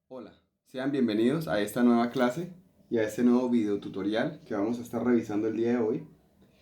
Hola, sean bienvenidos a esta nueva clase y a este nuevo video tutorial que vamos a estar revisando el día de hoy,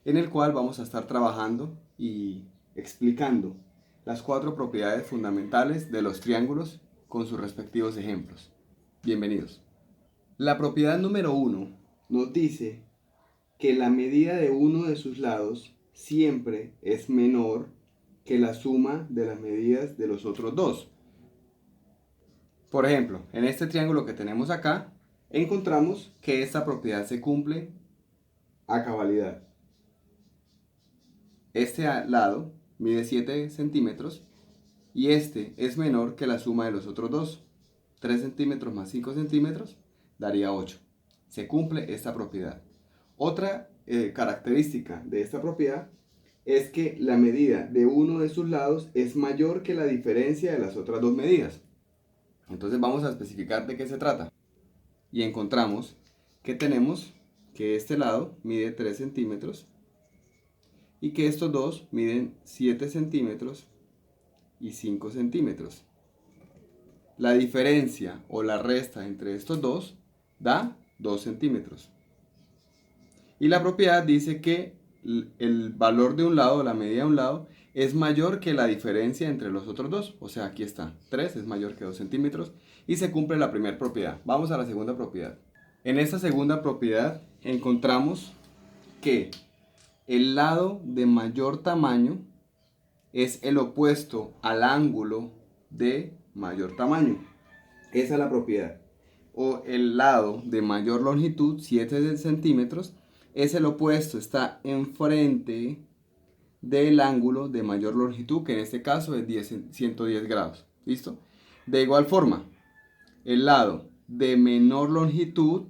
en el cual vamos a estar trabajando y explicando las cuatro propiedades fundamentales de los triángulos con sus respectivos ejemplos. Bienvenidos. La propiedad número 1 nos dice que la medida de uno de sus lados siempre es menor que la suma de las medidas de los otros dos. Por ejemplo, en este triángulo que tenemos acá, encontramos que esta propiedad se cumple a cabalidad. Este lado mide 7 centímetros y este es menor que la suma de los otros dos. 3 centímetros más 5 centímetros daría 8. Se cumple esta propiedad. Otra característica de esta propiedad es que la medida de uno de sus lados es mayor que la diferencia de las otras dos medidas. Entonces vamos a especificar de qué se trata. Y encontramos que tenemos que este lado mide 3 centímetros y que estos dos miden 7 centímetros y 5 centímetros. La diferencia o la resta entre estos dos da 2 centímetros. Y la propiedad dice que el valor de un lado, la medida de un lado, es mayor que la diferencia entre los otros dos. O sea, aquí está, 3 es mayor que 2 centímetros y se cumple la primera propiedad. Vamos a la segunda propiedad. En esta segunda propiedad encontramos que el lado de mayor tamaño es el opuesto al ángulo de mayor tamaño. Esa es la propiedad. O el lado de mayor longitud, 7 centímetros, es el opuesto, está enfrente del ángulo de mayor longitud, que en este caso es 110 grados. ¿Listo? De igual forma, el lado de menor longitud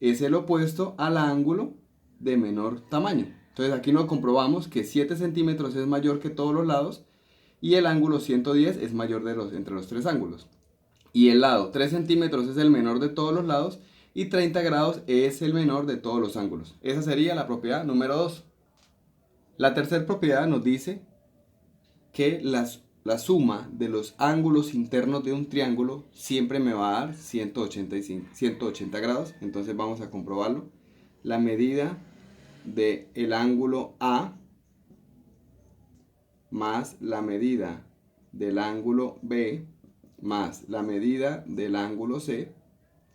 es el opuesto al ángulo de menor tamaño. Entonces aquí nos comprobamos que 7 centímetros es mayor que todos los lados y el ángulo 110 es mayor entre los tres ángulos. Y el lado 3 centímetros es el menor de todos los lados y 30 grados es el menor de todos los ángulos. Esa sería la propiedad número 2. La tercera propiedad nos dice que la suma de los ángulos internos de un triángulo siempre me va a dar 180 grados. Entonces vamos a comprobarlo. La medida del ángulo A más la medida del ángulo B más la medida del ángulo C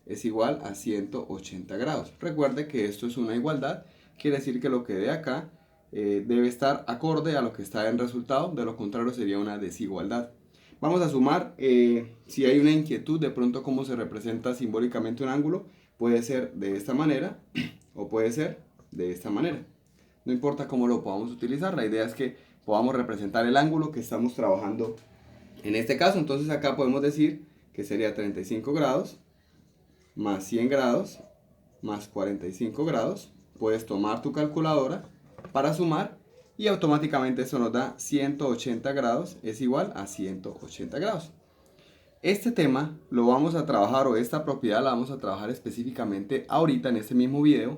es igual a 180 grados. Recuerde que esto es una igualdad, quiere decir que lo que dé acá debe estar acorde a lo que está en resultado, de lo contrario sería una desigualdad. Vamos a sumar, si hay una inquietud de pronto cómo se representa simbólicamente un ángulo, puede ser de esta manera o puede ser de esta manera. No importa cómo lo podamos utilizar, la idea es que podamos representar el ángulo que estamos trabajando en este caso. Entonces acá podemos decir que sería 35 grados más 100 grados más 45 grados. Puedes tomar tu calculadora para sumar y automáticamente eso nos da 180 grados es igual a 180 grados. Este tema lo vamos a trabajar, o esta propiedad la vamos a trabajar específicamente ahorita en este mismo video,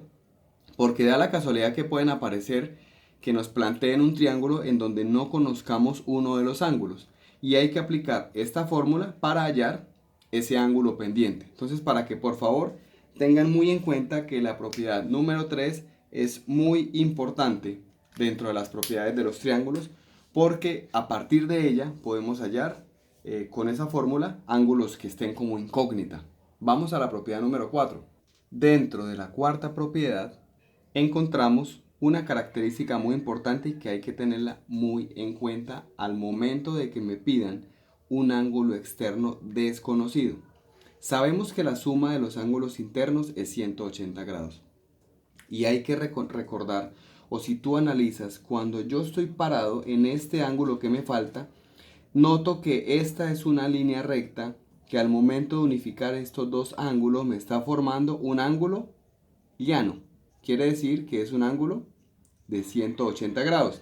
porque da la casualidad que pueden aparecer que nos planteen un triángulo en donde no conozcamos uno de los ángulos y hay que aplicar esta fórmula para hallar ese ángulo pendiente. Entonces, para que por favor tengan muy en cuenta que la propiedad número 3 es muy importante dentro de las propiedades de los triángulos, porque a partir de ella podemos hallar con esa fórmula ángulos que estén como incógnita. Vamos a la propiedad número 4. Dentro de la cuarta propiedad encontramos una característica muy importante y que hay que tenerla muy en cuenta al momento de que me pidan un ángulo externo desconocido. Sabemos que la suma de los ángulos internos es 180 grados. Y hay que recordar, o si tú analizas, cuando yo estoy parado en este ángulo que me falta, noto que esta es una línea recta que al momento de unificar estos dos ángulos me está formando un ángulo llano. Quiere decir que es un ángulo de 180 grados.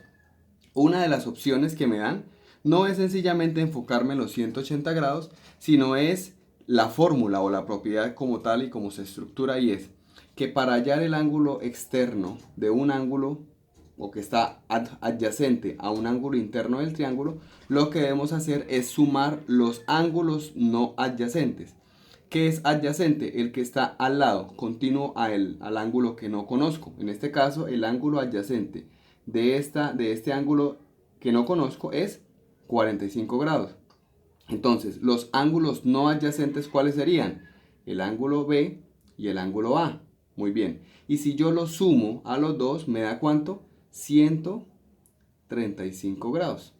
Una de las opciones que me dan no es sencillamente enfocarme en los 180 grados, sino es la fórmula o la propiedad como tal y como se estructura, y es que para hallar el ángulo externo de un ángulo o que está adyacente a un ángulo interno del triángulo, lo que debemos hacer es sumar los ángulos no adyacentes. ¿Qué es adyacente? El que está al lado, continuo al ángulo que no conozco. En este caso, el ángulo adyacente de este ángulo que no conozco es 45 grados. Entonces, los ángulos no adyacentes, ¿cuáles serían? El ángulo B y el ángulo A. Muy bien. Y si yo los sumo a los dos, ¿me da cuánto? 135 grados.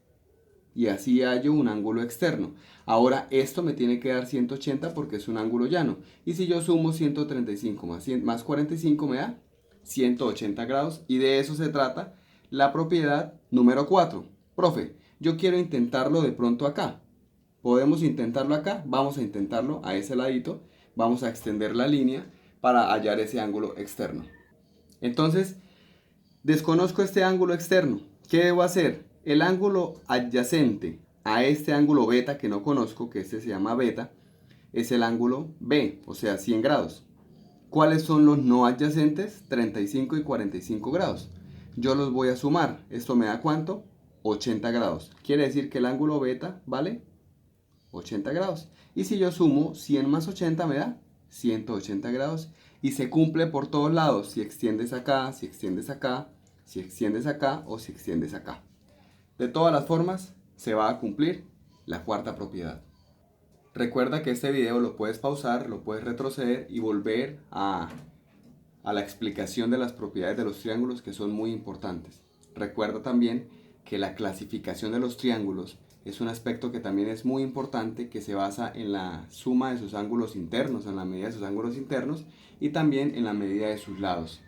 Y así hallo un ángulo externo. Ahora esto me tiene que dar 180 porque es un ángulo llano. Y si yo sumo 135 más 45 me da 180 grados. Y de eso se trata la propiedad número 4. Profe, yo quiero intentarlo de pronto acá. ¿Podemos intentarlo acá? Vamos a intentarlo a ese ladito. Vamos a extender la línea para hallar ese ángulo externo. Entonces, desconozco este ángulo externo. ¿Qué debo hacer? El ángulo adyacente a este ángulo beta que no conozco, que este se llama beta, es el ángulo B, o sea, 100 grados. ¿Cuáles son los no adyacentes? 35 y 45 grados. Yo los voy a sumar. ¿Esto me da cuánto? 80 grados. Quiere decir que el ángulo beta vale 80 grados. Y si yo sumo 100 más 80 me da 180 grados. Y se cumple por todos lados. Si extiendes acá, si extiendes acá, si extiendes acá o si extiendes acá. De todas las formas, se va a cumplir la cuarta propiedad. Recuerda que este video lo puedes pausar, lo puedes retroceder y volver a la explicación de las propiedades de los triángulos, que son muy importantes. Recuerda también que la clasificación de los triángulos es un aspecto que también es muy importante, que se basa en la suma de sus ángulos internos, en la medida de sus ángulos internos y también en la medida de sus lados.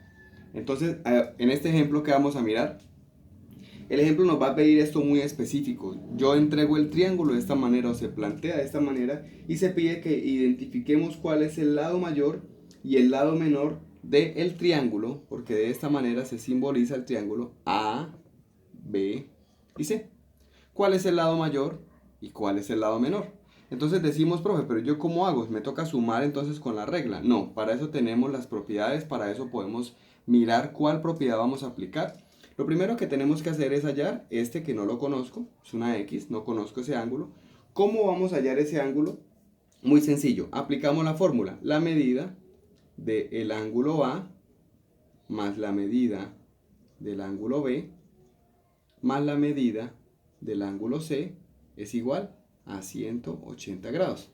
Entonces, en este ejemplo que vamos a mirar, el ejemplo nos va a pedir esto muy específico. Yo entrego el triángulo de esta manera o se plantea de esta manera y se pide que identifiquemos cuál es el lado mayor y el lado menor del triángulo, porque de esta manera se simboliza el triángulo A, B y C. ¿Cuál es el lado mayor y cuál es el lado menor? Entonces decimos, profe, pero ¿yo cómo hago? ¿Me toca sumar entonces con la regla? No, para eso tenemos las propiedades, para eso podemos mirar cuál propiedad vamos a aplicar. Lo primero que tenemos que hacer es hallar este que no lo conozco, es una X, no conozco ese ángulo. ¿Cómo vamos a hallar ese ángulo? Muy sencillo, aplicamos la fórmula, la medida del ángulo A más la medida del ángulo B más la medida del ángulo C es igual a 180 grados.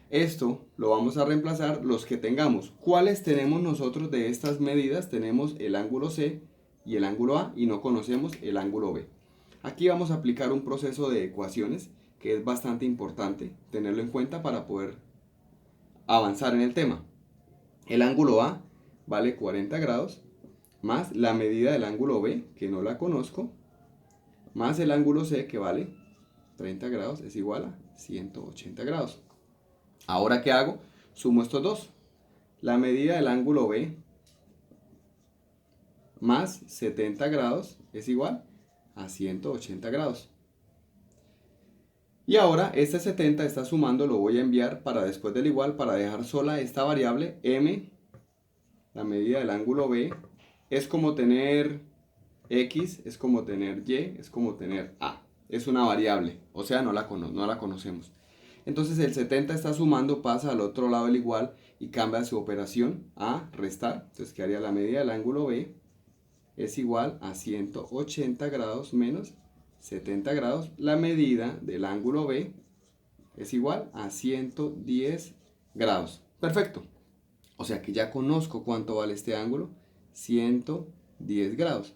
Esto lo vamos a reemplazar los que tengamos. ¿Cuáles tenemos nosotros de estas medidas? Tenemos el ángulo C y el ángulo A y no conocemos el ángulo B. Aquí vamos a aplicar un proceso de ecuaciones que es bastante importante tenerlo en cuenta para poder avanzar en el tema. El ángulo A vale 40 grados más la medida del ángulo B, que no la conozco, más el ángulo C, que vale 30 grados, es igual a 180 grados. Ahora, ¿qué hago? Sumo estos dos. La medida del ángulo B más 70 grados es igual a 180 grados. Y ahora este 70 está sumando, lo voy a enviar para después del igual, para dejar sola esta variable m, la medida del ángulo B, es como tener x, es como tener y, es como tener a. Es una variable, o sea, no la conocemos. Entonces el 70 está sumando, pasa al otro lado del igual y cambia su operación a restar. Entonces quedaría la medida del ángulo B es igual a 180 grados menos 70 grados. La medida del ángulo B es igual a 110 grados. Perfecto. O sea que ya conozco cuánto vale este ángulo. 110 grados.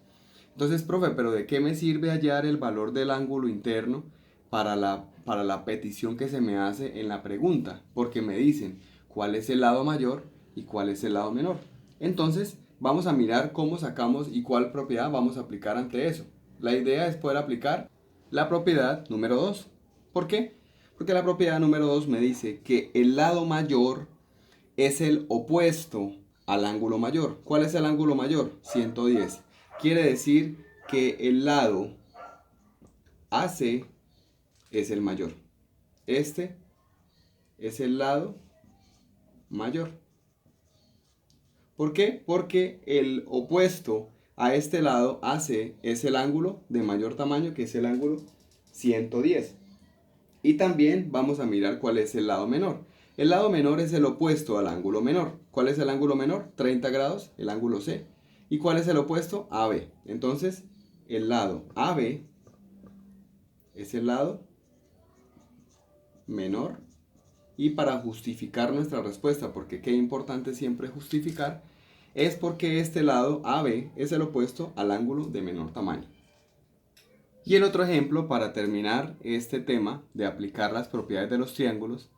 Entonces, profe, ¿pero de qué me sirve hallar el valor del ángulo interno para la petición que se me hace en la pregunta? Porque me dicen cuál es el lado mayor y cuál es el lado menor. Entonces, vamos a mirar cómo sacamos y cuál propiedad vamos a aplicar ante eso. La idea es poder aplicar la propiedad número 2. ¿Por qué? Porque la propiedad número 2 me dice que el lado mayor es el opuesto al ángulo mayor. ¿Cuál es el ángulo mayor? 110. Quiere decir que el lado AC es el mayor. Este es el lado mayor. ¿Por qué? Porque el opuesto a este lado AC es el ángulo de mayor tamaño, que es el ángulo 110. Y también vamos a mirar cuál es el lado menor. El lado menor es el opuesto al ángulo menor. ¿Cuál es el ángulo menor? 30 grados, el ángulo C. ¿Y cuál es el opuesto? AB. Entonces, el lado AB es el lado menor. Y para justificar nuestra respuesta, porque qué importante siempre justificar, es porque este lado AB es el opuesto al ángulo de menor tamaño. Y el otro ejemplo para terminar este tema de aplicar las propiedades de los triángulos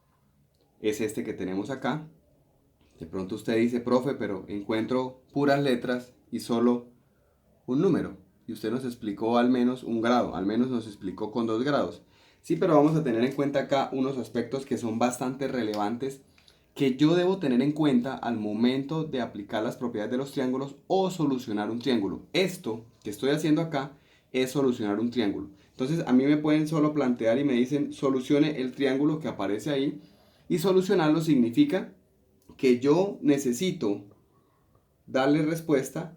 es este que tenemos acá. De pronto usted dice, profe, pero encuentro puras letras y solo un número. Y usted nos explicó al menos un grado, al menos nos explicó con 2 grados. Sí, pero vamos a tener en cuenta acá unos aspectos que son bastante relevantes que yo debo tener en cuenta al momento de aplicar las propiedades de los triángulos o solucionar un triángulo. Esto que estoy haciendo acá es solucionar un triángulo. Entonces a mí me pueden solo plantear y me dicen solucione el triángulo que aparece ahí, y solucionarlo significa que yo necesito darle respuesta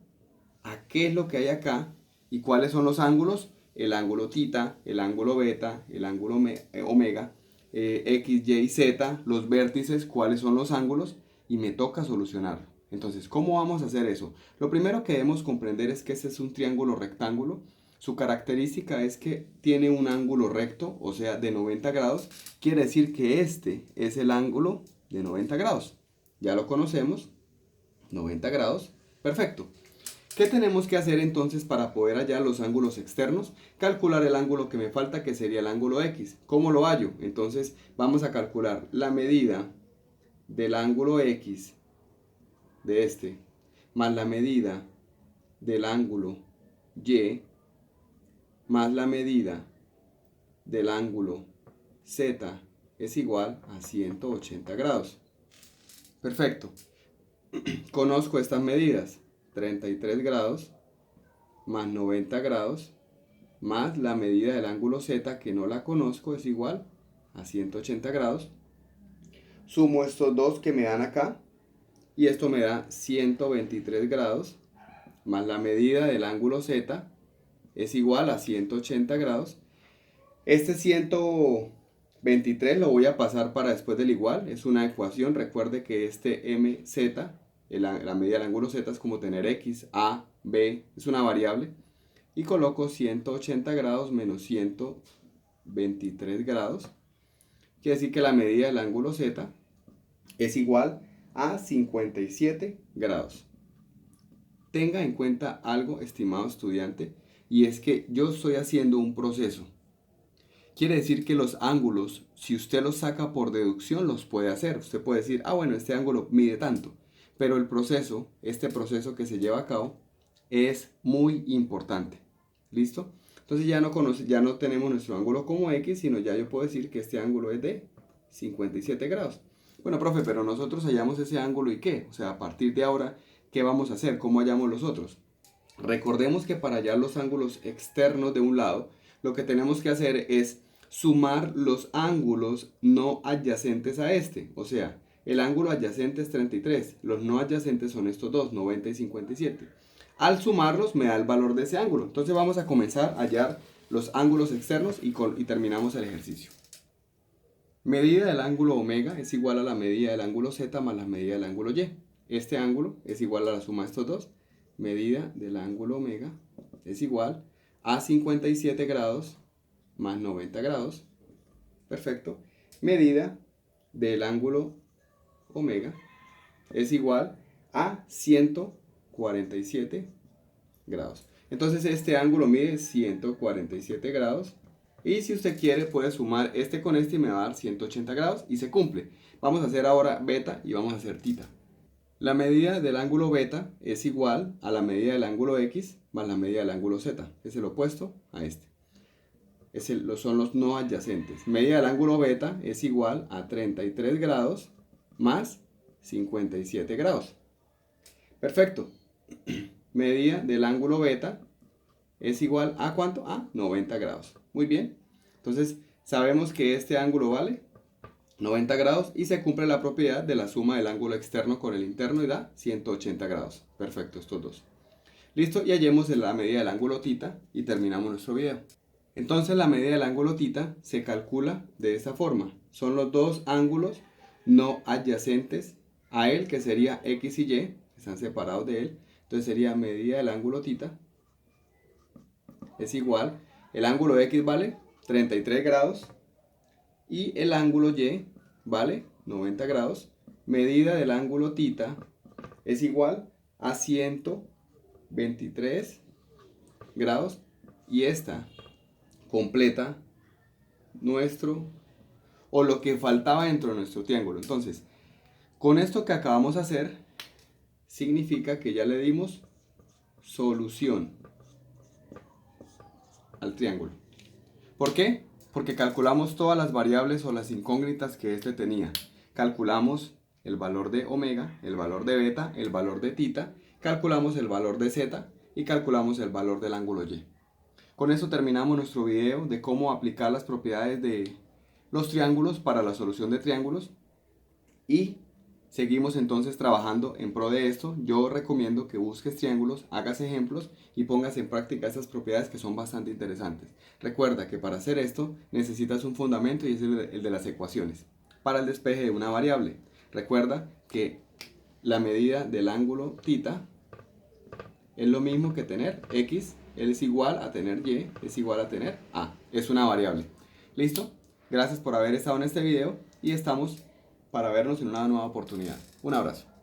a qué es lo que hay acá y cuáles son los ángulos: el ángulo tita, el ángulo beta, el ángulo omega, x, y, z, los vértices, cuáles son los ángulos, y me toca solucionarlo. Entonces, ¿cómo vamos a hacer eso? Lo primero que debemos comprender es que este es un triángulo rectángulo. Su característica es que tiene un ángulo recto, o sea, de 90 grados. Quiere decir que este es el ángulo de 90 grados. Ya lo conocemos, 90 grados, perfecto. ¿Qué tenemos que hacer entonces para poder hallar los ángulos externos? Calcular el ángulo que me falta, que sería el ángulo X. ¿Cómo lo hallo? Entonces vamos a calcular la medida del ángulo X de este, más la medida del ángulo Y, más la medida del ángulo Z, es igual a 180 grados. Perfecto. Conozco estas medidas. 33 grados más 90 grados más la medida del ángulo Z, que no la conozco, es igual a 180 grados. Sumo estos dos que me dan acá y esto me da 123 grados más la medida del ángulo Z es igual a 180 grados. Este 123 lo voy a pasar para después del igual, es una ecuación. Recuerde que este MZ, la medida del ángulo Z, es como tener X, A, B, es una variable. Y coloco 180 grados menos 123 grados. Quiere decir que la medida del ángulo Z es igual a 57 grados. Tenga en cuenta algo, estimado estudiante, y es que yo estoy haciendo un proceso. Quiere decir que los ángulos, si usted los saca por deducción, los puede hacer. Usted puede decir, ah, bueno, este ángulo mide tanto. Pero el proceso, este proceso que se lleva a cabo, es muy importante. ¿Listo? Entonces ya no tenemos nuestro ángulo como X, sino ya yo puedo decir que este ángulo es de 57 grados. Bueno, profe, pero nosotros hallamos ese ángulo y ¿qué? O sea, a partir de ahora, ¿qué vamos a hacer? ¿Cómo hallamos los otros? Recordemos que para hallar los ángulos externos de un lado, lo que tenemos que hacer es sumar los ángulos no adyacentes a este. O sea, el ángulo adyacente es 33, los no adyacentes son estos dos, 90 y 57. Al sumarlos me da el valor de ese ángulo. Entonces vamos a comenzar a hallar los ángulos externos y terminamos el ejercicio. Medida del ángulo omega es igual a la medida del ángulo Z más la medida del ángulo Y. Este ángulo es igual a la suma de estos dos. Medida del ángulo omega es igual a 57 grados más 90 grados. Perfecto. Medida del ángulo omega es igual a 147 grados. Entonces este ángulo mide 147 grados. Y si usted quiere puede sumar este con este y me va a dar 180 grados y se cumple. Vamos a hacer ahora beta y vamos a hacer tita. La medida del ángulo beta es igual a la medida del ángulo X más la medida del ángulo Z. Es el opuesto a este. Son los no adyacentes. Medida del ángulo beta es igual a 33 grados más 57 grados. Perfecto. Medida del ángulo beta es igual a ¿cuánto? A 90 grados. Muy bien. Entonces sabemos que este ángulo vale 90 grados y se cumple la propiedad de la suma del ángulo externo con el interno y da 180 grados. Perfecto, estos dos. Listo, y hallemos la medida del ángulo tita y terminamos nuestro video. Entonces la medida del ángulo tita se calcula de esta forma. Son los dos ángulos no adyacentes a él, que sería X y Y, están separados de él. Entonces sería medida del ángulo θ es igual, el ángulo X vale 33 grados y el ángulo Y vale 90 grados. Medida del ángulo θ es igual a 123 grados y esta completa nuestro, o lo que faltaba dentro de nuestro triángulo. Entonces, con esto que acabamos de hacer, significa que ya le dimos solución al triángulo. ¿Por qué? Porque calculamos todas las variables o las incógnitas que este tenía. Calculamos el valor de omega, el valor de beta, el valor de θ, calculamos el valor de z y calculamos el valor del ángulo y. Con esto terminamos nuestro video de cómo aplicar las propiedades de los triángulos para la solución de triángulos y seguimos entonces trabajando en pro de esto. Yo recomiendo que busques triángulos, hagas ejemplos y pongas en práctica estas propiedades que son bastante interesantes. Recuerda que para hacer esto necesitas un fundamento y es el de las ecuaciones. Para el despeje de una variable, recuerda que la medida del ángulo θ es lo mismo que tener x, es igual a tener y, es igual a tener a. Es una variable. ¿Listo? Gracias por haber estado en este video y estamos para vernos en una nueva oportunidad. Un abrazo.